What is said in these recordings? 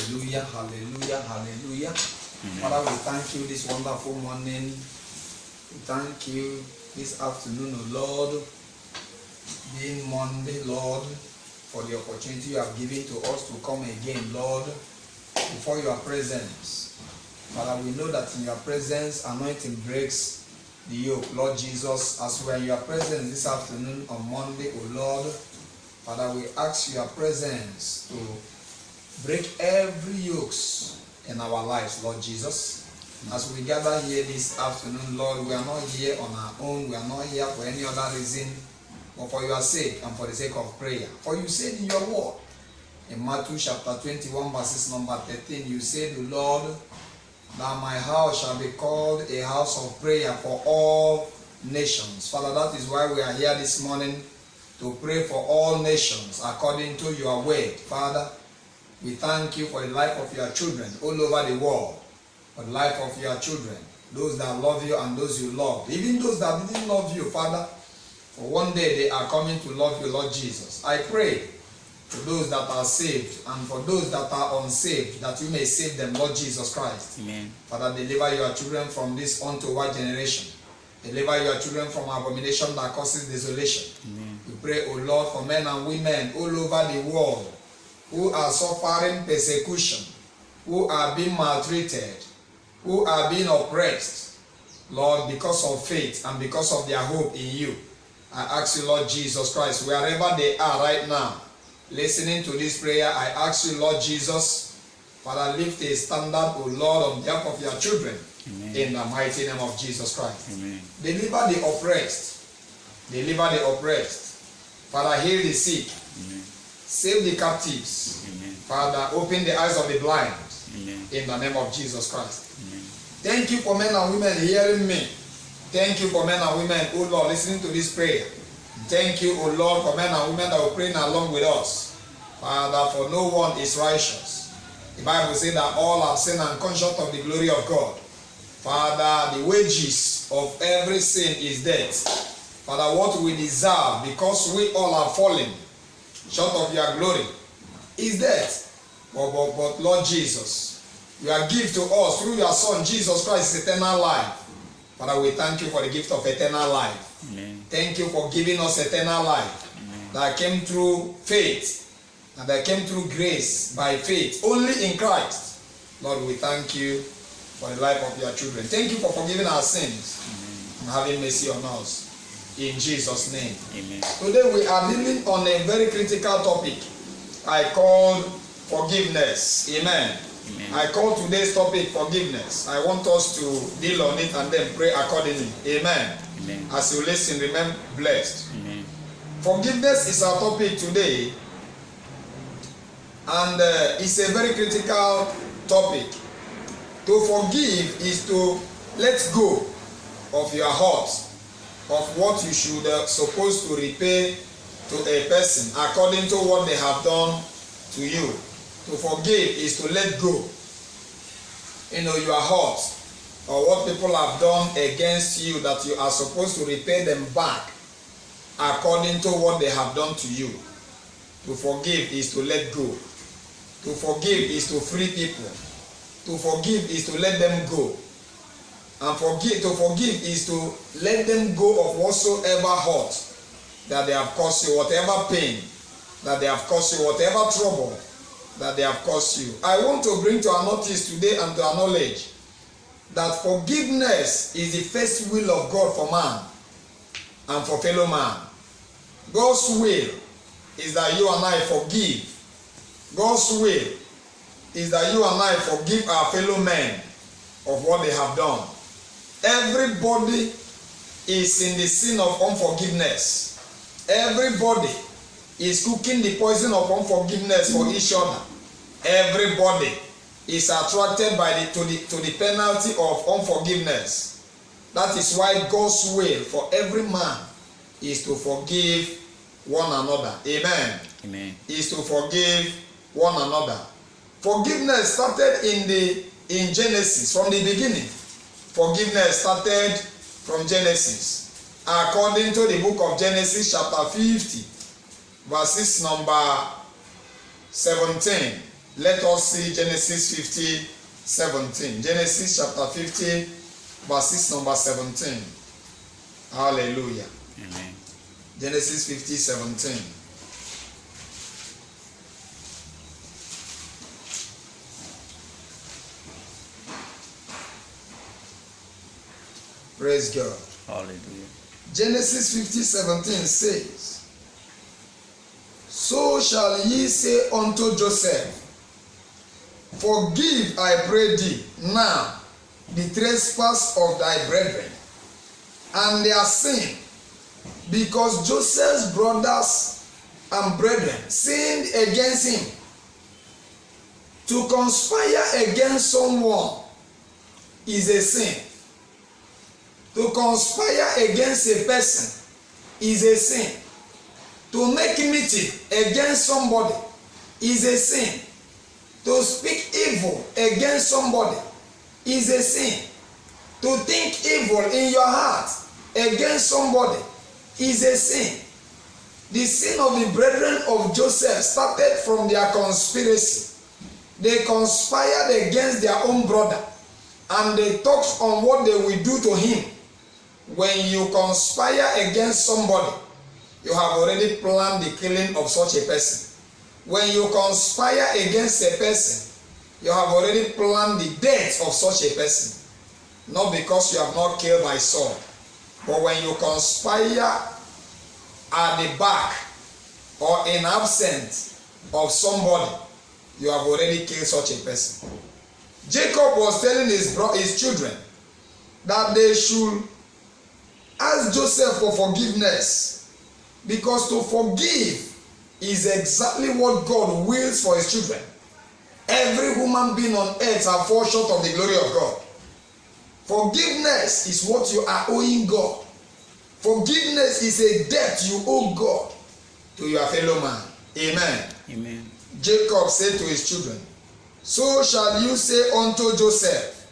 Hallelujah, hallelujah, hallelujah. Father, we thank you this wonderful morning. We thank you this afternoon, O Lord, being Monday, Lord, for the opportunity you have given to us to come again, Lord, before your presence. Father, we know that in your presence, anointing breaks the yoke. Lord Jesus, as we are in your presence this afternoon on Monday, O Lord, Father, we ask your presence to break every yoke in our lives, Lord Jesus. As we gather here this afternoon, Lord, we are not here on our own. We are not here for any other reason, but for your sake and for the sake of prayer. For you said in your word, in Matthew chapter 21, verses number 13, you said, the Lord, that my house shall be called a house of prayer for all nations. Father, that is why we are here this morning, to pray for all nations according to your word. Father, we thank you for the life of your children all over the world, for the life of your children, those that love you and those you love, even those that didn't love you, Father, for one day they are coming to love you, Lord Jesus. I pray for those that are saved and for those that are unsaved, that you may save them, Lord Jesus Christ. Amen. Father, deliver your children from this untoward generation. Deliver your children from abomination that causes desolation. Amen. We pray, O Lord, for men and women all over the world who are suffering persecution, who are being maltreated, who are being oppressed, Lord, because of faith and because of their hope in you. I ask you, Lord Jesus Christ, wherever they are right now, listening to this prayer, I ask you, Lord Jesus, Father, lift a standard, O Lord, on behalf of your children. Amen. In the mighty name of Jesus Christ. Amen. Deliver the oppressed. Deliver the oppressed. Father, heal the sick. Amen. Save the captives. Amen. Father, open the eyes of the blind. Amen. In the name of Jesus Christ. Amen. Thank you for men and women hearing me. Thank you for men and women, oh Lord, listening to this prayer. Thank you, oh Lord, for men and women that will pray along with us. Father, for no one is righteous. The Bible says that all have sinned and come short of the glory of God. Father, the wages of every sin is death. Father, what we deserve, because we all are fallen short of your glory, is death. But Lord Jesus, your gift to us through your Son, Jesus Christ, is eternal life. Father, we thank you for the gift of eternal life. Amen. Thank you for giving us eternal life. Amen. That came through faith, and that came through grace by faith, only in Christ. Lord, we thank you for the life of your children. Thank you for forgiving our sins. Amen. And having mercy on us. In Jesus' name. Amen. Today we are dealing on a very critical topic I called forgiveness. Amen. Amen. I call today's topic forgiveness. I want us to deal on it and then pray accordingly. Amen. Amen. As you listen, remain blessed. Amen. Forgiveness is our topic today, and it's a very critical topic. To forgive is to let go of your heart of what you should supposed to repay to a person according to what they have done to you. To forgive is to let go, your heart, or what people have done against you that you are supposed to repay them back according to what they have done to you. To forgive is to let go. To forgive is to free people. To forgive is to let them go. And to forgive is to let them go of whatsoever hurt that they have caused you, whatever pain that they have caused you, whatever trouble that they have caused you. I want to bring to our notice today and to our knowledge that forgiveness is the first will of God for man and for fellow man. God's will is that you and I forgive. God's will is that you and I forgive our fellow men of what they have done. Everybody is in the sin of unforgiveness. Everybody is cooking the poison of unforgiveness for each other. Everybody is attracted to the penalty of unforgiveness. That is why God's will for every man is to forgive one another. Amen. Amen. Is to forgive one another. Forgiveness started in Genesis, from the beginning. Forgiveness started from Genesis. According to the book of Genesis chapter 50, verses number 17. Let us see Genesis 50:17. Genesis chapter 50, verses number 17. Hallelujah. Amen. Genesis 50:17. Praise God. Hallelujah. Genesis 50:17 says, So shall ye say unto Joseph, Forgive, I pray thee, now the trespass of thy brethren and their sin, because Joseph's brothers and brethren sinned against him. To conspire against someone is a sin. To conspire against a person is a sin. To make meeting against somebody is a sin. To speak evil against somebody is a sin. To think evil in your heart against somebody is a sin. The sin of the brethren of Joseph started from their conspiracy. They conspired against their own brother and they talked on what they will do to him. When you conspire against somebody, you have already planned the killing of such a person. When you conspire against a person, you have already planned the death of such a person. Not because you have not killed by sword, but when you conspire at the back or in absence of somebody, you have already killed such a person. Jacob was telling his children that they should ask Joseph for forgiveness, because to forgive is exactly what God wills for his children. Every human being on earth are fall short of the glory of God. Forgiveness is what you are owing God. Forgiveness is a debt you owe God to your fellow man. Amen. Amen. Jacob said to his children, So shall you say unto Joseph,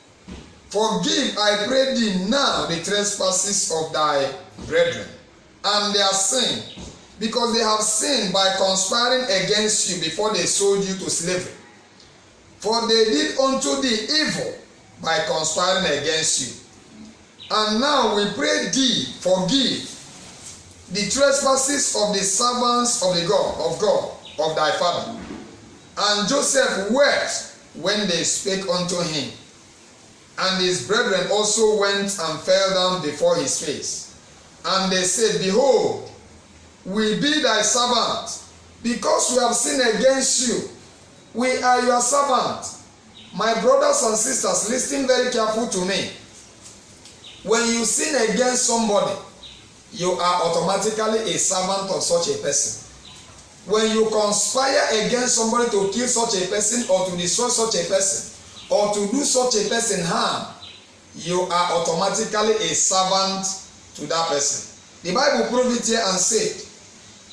Forgive, I pray thee now, the trespasses of thy brethren and their sin, because they have sinned by conspiring against you before they sold you to slavery. For they did unto thee evil by conspiring against you. And now we pray thee, forgive the trespasses of the servants of God, of thy father. And Joseph wept when they spake unto him. And his brethren also went and fell down before his face. And they said, Behold, we be thy servant, because we have sinned against you. We are your servant. My brothers and sisters, listen very careful to me. When you sin against somebody, you are automatically a servant of such a person. When you conspire against somebody to kill such a person or to destroy such a person, or to do such a person harm, you are automatically a servant to that person. The Bible proved it here and said,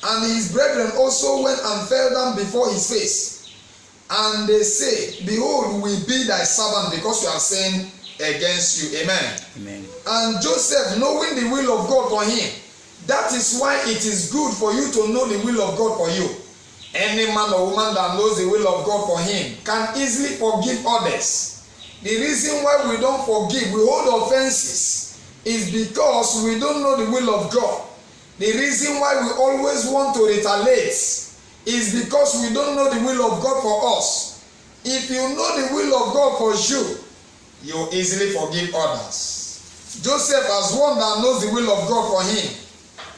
And his brethren also went and fell down before his face. And they said, Behold, we be thy servant, because we have sinned against you. Amen. Amen. And Joseph, knowing the will of God for him, that is why it is good for you to know the will of God for you. Any man or woman that knows the will of God for him can easily forgive others. The reason why we don't forgive, we hold offenses, is because we don't know the will of God. The reason why we always want to retaliate is because we don't know the will of God for us. If you know the will of God for you, you easily forgive others. Joseph, as one that knows the will of God for him,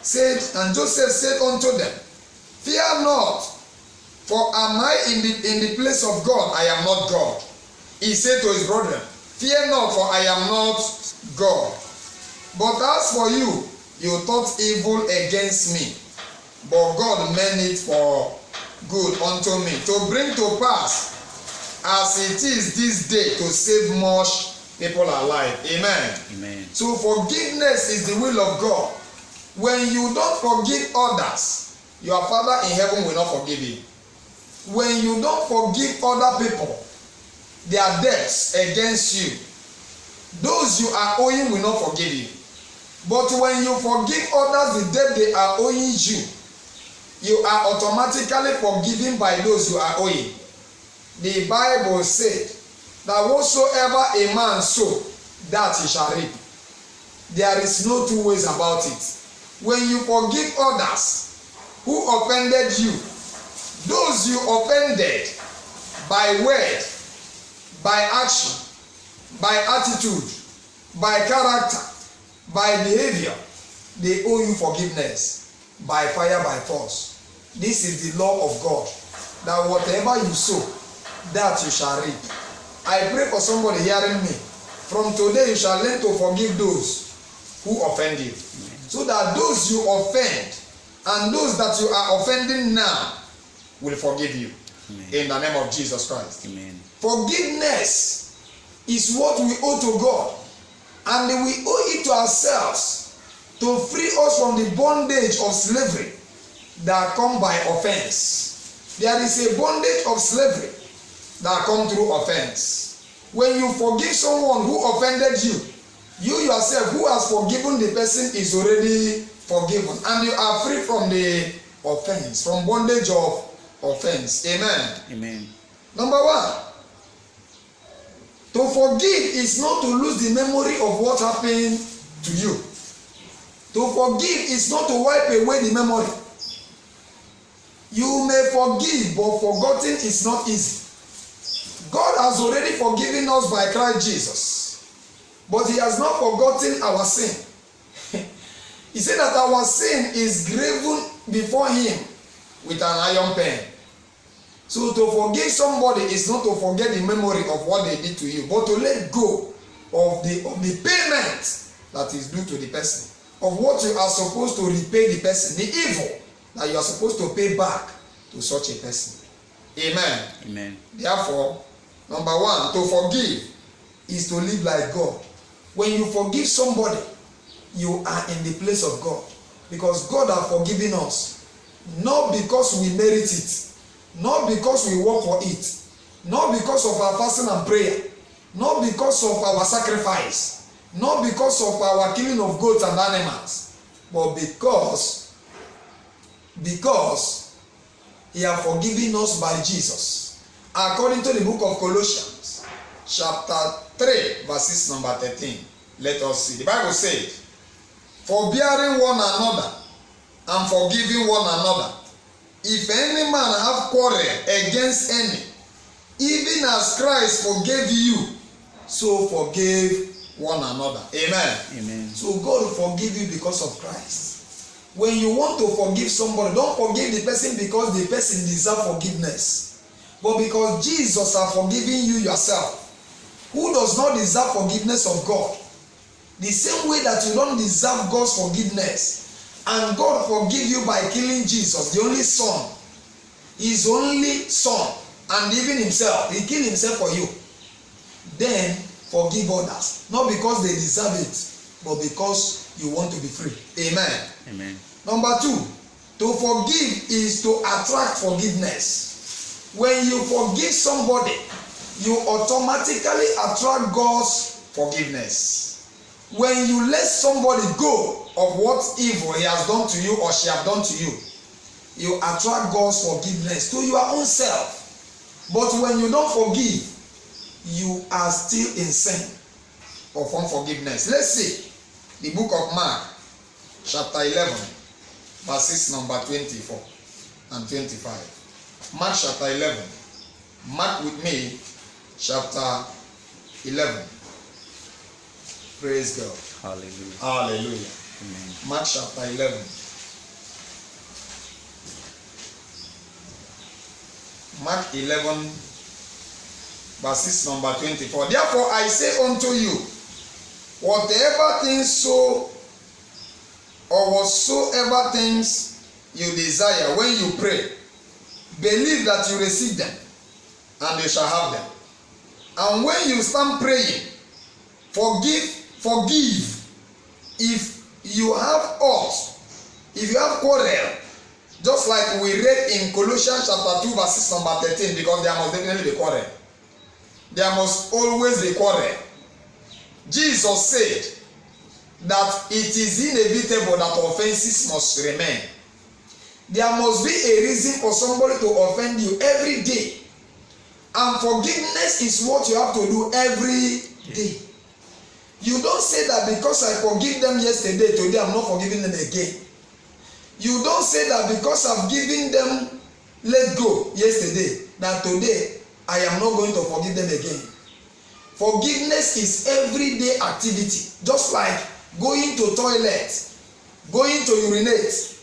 said, and Joseph said unto them, Fear not, for am I in the place of God? I am not God. He said to his brethren, Fear not, for I am not God. But as for you, you thought evil against me, but God meant it for good unto me, to bring to pass as it is this day, to save much people alive. Amen. Amen. So forgiveness is the will of God. When you don't forgive others, your Father in heaven will not forgive you. When you don't forgive other people their debts against you, those you are owing will not forgive you. But when you forgive others the debt they are owing you, you are automatically forgiven by those you are owing. the Bible said that whatsoever a man sow, that he shall reap. There is no two ways about it. When you forgive others who offended you, those you offended by word, by action, by attitude, by character, by behavior, they owe you forgiveness by fire, by force. This is the law of God, that whatever you sow, that you shall reap. I pray for somebody hearing me. From today you shall learn to forgive those who offend you. So that those you offend and those that you are offending now will forgive you. Amen. In the name of Jesus Christ. Amen. Forgiveness is what we owe to God, and we owe it to ourselves to free us from the bondage of slavery that come by offense. There is a bondage of slavery that come through offense. When you forgive someone who offended you, you yourself who has forgiven the person is already forgiven, and you are free from the offense, from bondage of offense. Amen. Amen. Number one, to forgive is not to lose the memory of what happened to you. To forgive is not to wipe away the memory. You may forgive, but forgetting is not easy. God has already forgiven us by Christ Jesus, but he has not forgotten our sin. He said that our sin is graven before him with an iron pen. So to forgive somebody is not to forget the memory of what they did to you, but to let go of the payment that is due to the person, of what you are supposed to repay the person, the evil that you are supposed to pay back to such a person. Amen. Amen. Therefore, number one, to forgive is to live like God. When you forgive somebody, you are in the place of God, because God has forgiven us, not because we merit it, not because we work for it, not because of our fasting and prayer, not because of our sacrifice, not because of our killing of goats and animals, but because he has forgiven us by Jesus. According to the book of Colossians, chapter 3, verses number 13. Let us see. The Bible says, forbearing one another and forgiving one another, if any man have quarrel against any, even as Christ forgave you, so forgive one another. Amen. Amen. So God will forgive you because of Christ. When you want to forgive somebody, don't forgive the person because the person deserves forgiveness, but because Jesus has forgiven you yourself, who does not deserve forgiveness of God. The same way that you don't deserve God's forgiveness, and God forgive you by killing Jesus, the only Son, his only Son, and even himself, he killed himself for you. Then forgive others, not because they deserve it, but because you want to be free. Amen. Amen. Number two, to forgive is to attract forgiveness. When you forgive somebody, you automatically attract God's forgiveness. When you let somebody go of what evil he has done to you or she has done to you, you attract God's forgiveness to your own self. But when you don't forgive, you are still in sin of unforgiveness. Let's see the book of Mark, chapter 11, verses number 24 and 25. Mark chapter 11. Mark with me, chapter 11. Praise God. Hallelujah. Hallelujah. Amen. Mark chapter 11. Mark 11, verses number 24. Therefore I say unto you, whatever things so or whatsoever things you desire when you pray, believe that you receive them, and you shall have them. And when you stand praying, forgive if you have ought, if you have quarrel, just like we read in Colossians chapter 2 verses number 13, because there must definitely be quarrel. There must always be quarrel. Jesus said that it is inevitable that offenses must remain. There must be a reason for somebody to offend you every day. And forgiveness is what you have to do every day. You don't say that because I forgive them yesterday, today I'm not forgiving them again. You don't say that because I've given them let go yesterday, that today I am not going to forgive them again. Forgiveness is everyday activity, just like going to toilet, going to urinate,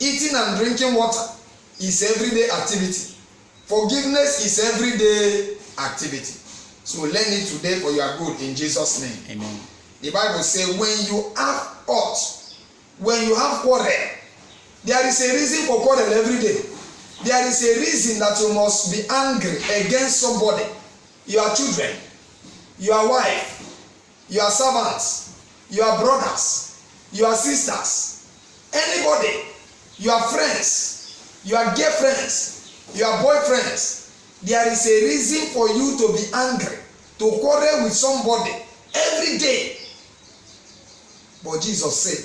eating and drinking water is everyday activity. Forgiveness is everyday activity. So learn it today for your good in Jesus' name. Amen. The Bible says when you have ought, when you have quarrel, there is a reason for quarrel every day. There is a reason that you must be angry against somebody. Your children, your wife, your servants, your brothers, your sisters, anybody, your friends, your girlfriends, your boyfriends. There is a reason for you to be angry, to quarrel with somebody every day. But Jesus said,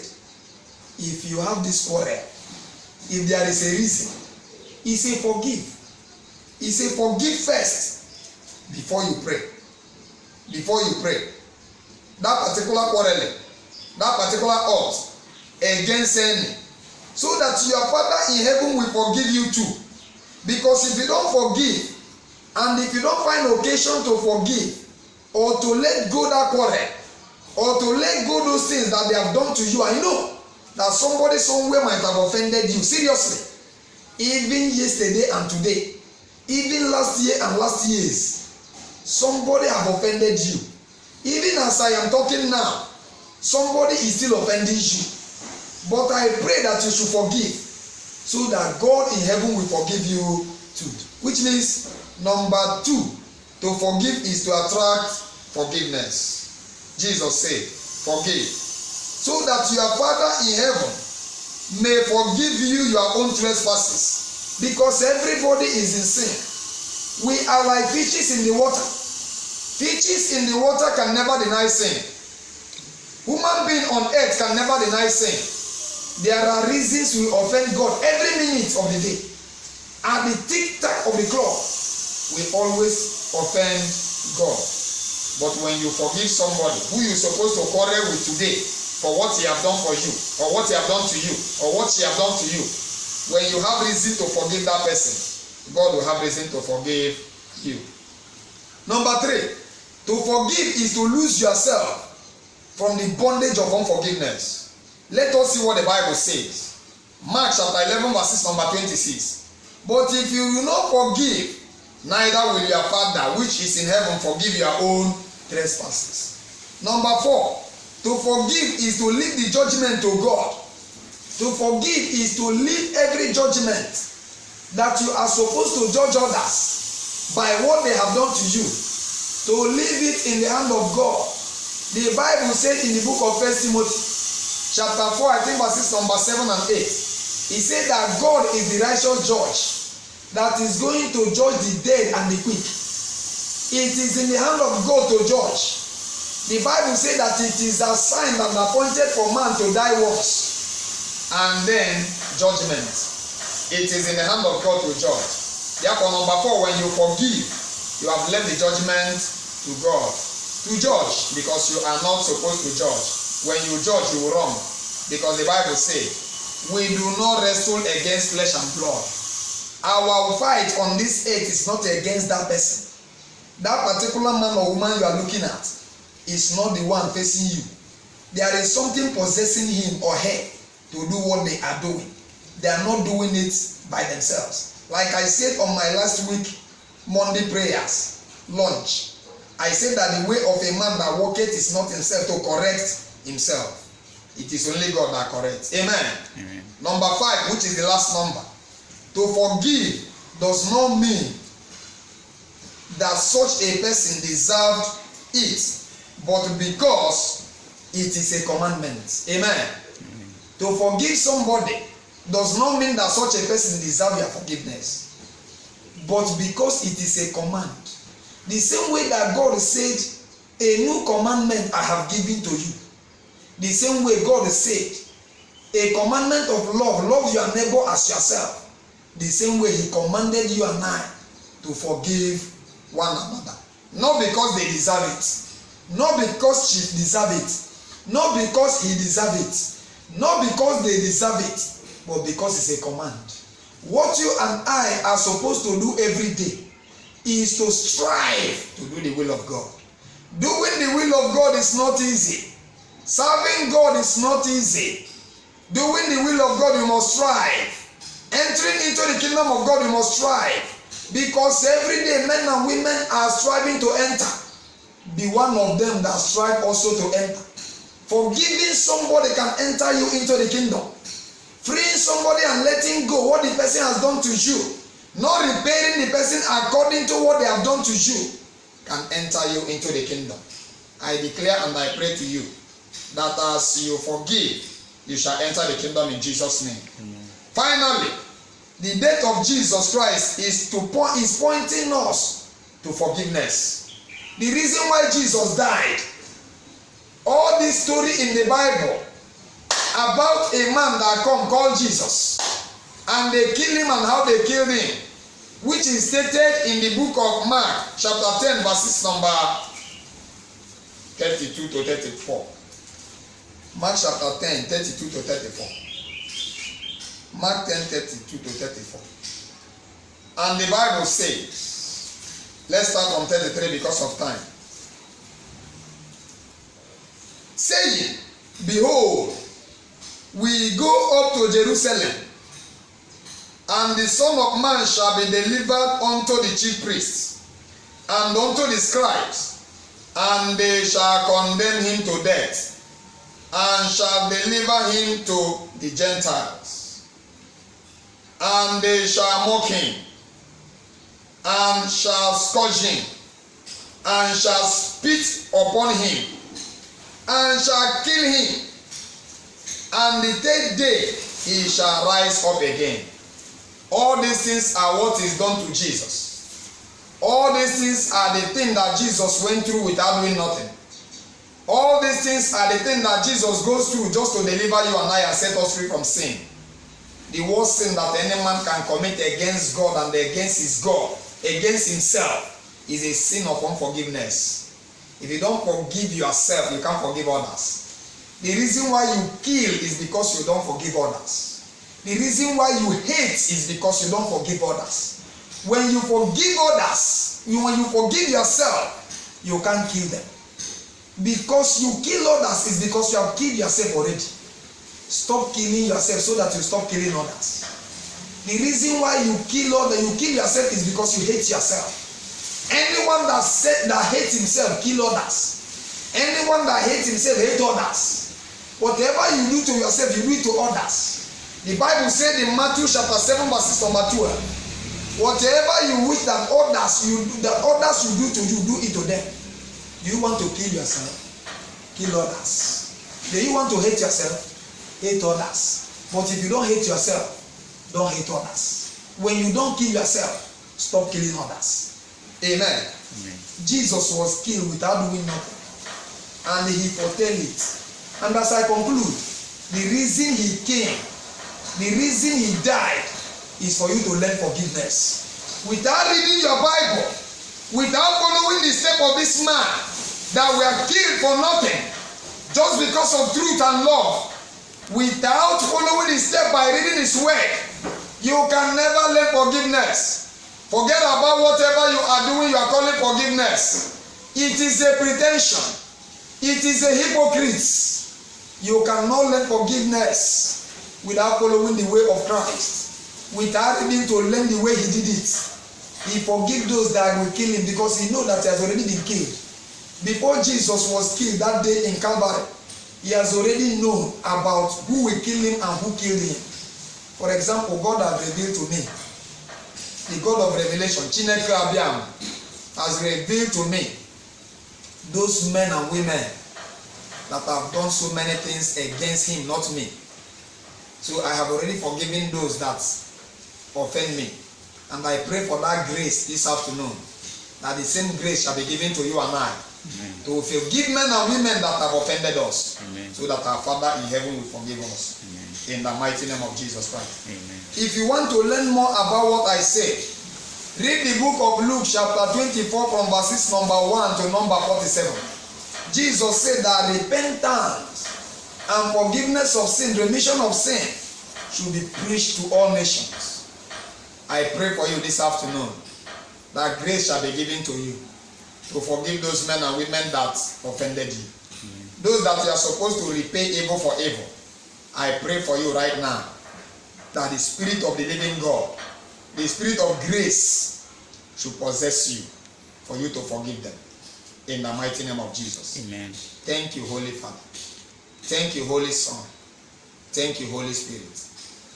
if you have this quarrel, if there is a reason, he said forgive. He said forgive first before you pray. Before you pray. That particular quarreling, that particular ought against any, so that your Father in heaven will forgive you too. Because if you don't forgive, and if you don't find occasion to forgive, or to let go that quarrel, or to let go those things that they have done to you, I know that somebody somewhere might have offended you seriously. Even yesterday and today, even last year and last years, somebody have offended you. Even as I am talking now, somebody is still offending you. But I pray that you should forgive, so that God in heaven will forgive you too. Which means, number 2, to forgive is to attract forgiveness. Jesus said, forgive, so that your Father in heaven may forgive you your own trespasses. Because everybody is in sin. We are like fishes in the water. Fishes in the water can never deny sin. Human being on earth can never deny sin. There are reasons we offend God every minute of the day. At the tick-tack of the clock, we always offend God. But when you forgive somebody who you're supposed to quarrel with today for what he have done for you, or what he have done to you, or what she have done to you, when you have reason to forgive that person, God will have reason to forgive you. Number 3, to forgive is to lose yourself from the bondage of unforgiveness. Let us see what the Bible says. Mark chapter 11 verses number 26. But if you will not forgive, neither will your Father which is in heaven forgive your own trespasses. Number 4, to forgive is to leave the judgment to God. To forgive is to leave every judgment that you are supposed to judge others by what they have done to you, to leave it in the hand of God. The Bible said in the book of 1 Timothy chapter 4, I think verses number 7 and 8, he said that God is the righteous judge that is going to judge the dead and the quick. It is in the hand of God to judge. The Bible says that it is assigned and appointed for man to die once, and then judgment. It is in the hand of God to judge. Therefore, number 4, when you forgive, you have left the judgment to God to judge, because you are not supposed to judge. When you judge, you will wrong, because the Bible says we do not wrestle against flesh and blood. Our fight on this earth is not against that person. That particular man or woman you are looking at is not the one facing you. There is something possessing him or her to do what they are doing. They are not doing it by themselves. Like I said on my last week Monday prayers lunch, I said that the way of a man that walketh is not himself to correct himself. It is only God that corrects. Amen. Amen. Number 5, which is the last number. To forgive does not mean that such a person deserved it, but because it is a commandment. Amen. To forgive somebody does not mean that such a person deserves your forgiveness, but because it is a command. The same way that God said, a new commandment I have given to you. The same way God said, a commandment of love your neighbor as yourself. The same way he commanded you and I to forgive one another. Not because they deserve it. Not because she deserve it. Not because he deserve it. Not because they deserve it. But because it's a command. What you and I are supposed to do every day is to strive to do the will of God. Doing the will of God is not easy. Serving God is not easy. Doing the will of God, you must strive. Entering into the kingdom of God, you must strive. Because every day men and women are striving to enter. Be one of them that strive also to enter. Forgiving somebody can enter you into the kingdom. Freeing somebody and letting go what the person has done to you, not repaying the person according to what they have done to you, can enter you into the kingdom. I declare and I pray to you that as you forgive, you shall enter the kingdom in Jesus' name. Amen. Finally, the death of Jesus Christ is pointing us to forgiveness. The reason why Jesus died, all this story in the Bible about a man that come called Jesus, and they kill him and how they killed him, which is stated in the book of Mark chapter 10 verses number 32 to 34. Mark chapter 10 32 to 34. Mark 10 32 to 34. And the Bible says, let's start from 33 because of time. Saying, behold, we go up to Jerusalem, and the Son of Man shall be delivered unto the chief priests and unto the scribes, and they shall condemn him to death, and shall deliver him to the Gentiles. And they shall mock him, and shall scourge him, and shall spit upon him, and shall kill him. And the third day he shall rise up again. All these things are what is done to Jesus. All these things are the things that Jesus went through without doing nothing. All these things are the things that Jesus goes through just to deliver you and I and set us free from sin. The worst sin that any man can commit against God and against his God, against himself, is a sin of unforgiveness. If you don't forgive yourself, you can't forgive others. The reason why you kill is because you don't forgive others. The reason why you hate is because you don't forgive others. When you forgive others, when you forgive yourself, you can't kill them. Because you kill others is because you have killed yourself already. Stop killing yourself so that you stop killing others. The reason why you kill others, you kill yourself is because you hate yourself. Anyone that hates himself, kill others. Anyone that hates himself, hate others. Whatever you do to yourself, you do it to others. The Bible said in Matthew chapter 7 verses number 12, whatever you wish that others you do to you, do it to them. Do you want to kill yourself? Kill others. Do you want to hate yourself? Hate others. But if you don't hate yourself, don't hate others. When you don't kill yourself, stop killing others. Amen. Amen. Jesus was killed without doing nothing. And he foretell it. And as I conclude, the reason he came, the reason he died, is for you to learn forgiveness. Without reading your Bible, without following the step of this man that were killed for nothing, just because of truth and love, without following the step by reading his word, you can never learn forgiveness. Forget about whatever you are doing, you are calling forgiveness. It is a pretension. It is a hypocrite. You cannot learn forgiveness without following the way of Christ, without reading to learn the way he did it. He forgive those that will kill him because he knows that he has already been killed. Before Jesus was killed that day in Calvary, he has already known about who will kill him and who killed him. For example, God has revealed to me, the God of revelation, Chineke Abiam, has revealed to me those men and women that have done so many things against him, not me. So I have already forgiven those that offend me. And I pray for that grace this afternoon, that the same grace shall be given to you and I. Amen. To forgive men and women that have offended us. Amen. So that our Father in heaven will forgive us. Amen. In the mighty name of Jesus Christ. Amen. If you want to learn more about what I say, Read the book of Luke chapter 24 from verses number 1 to number 47. Jesus said that repentance and forgiveness of sin, remission of sin, should be preached to all nations. I pray for you this afternoon that grace shall be given to you to forgive those men and women that offended you. Those that you are supposed to repay evil for evil. I pray for you right now that the Spirit of the living God, the Spirit of grace, should possess you for you to forgive them. In the mighty name of Jesus. Amen. Thank you, Holy Father. Thank you, Holy Son. Thank you, Holy Spirit.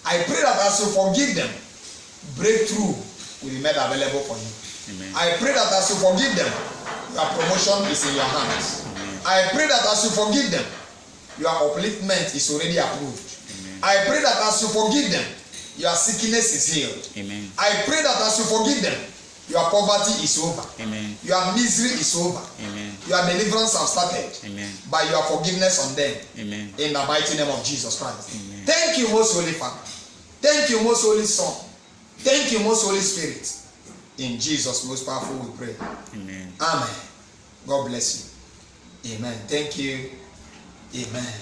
I pray that as you forgive them, breakthrough will be made available for you. Amen. I pray that as you forgive them, your promotion is in your hands. Amen. I pray that as you forgive them, your upliftment is already approved. Amen. I pray that as you forgive them, your sickness is healed. Amen. I pray that as you forgive them, your poverty is over. Amen. Your misery is over. Amen. Your deliverance has started. Amen. By your forgiveness on them. Amen. In the mighty name of Jesus Christ. Amen. Thank you, most Holy Father. Thank you, most Holy Son. Thank you, most Holy Spirit. In Jesus' most powerful we pray. Amen. Amen. God bless you. Amen. Thank you. Amen.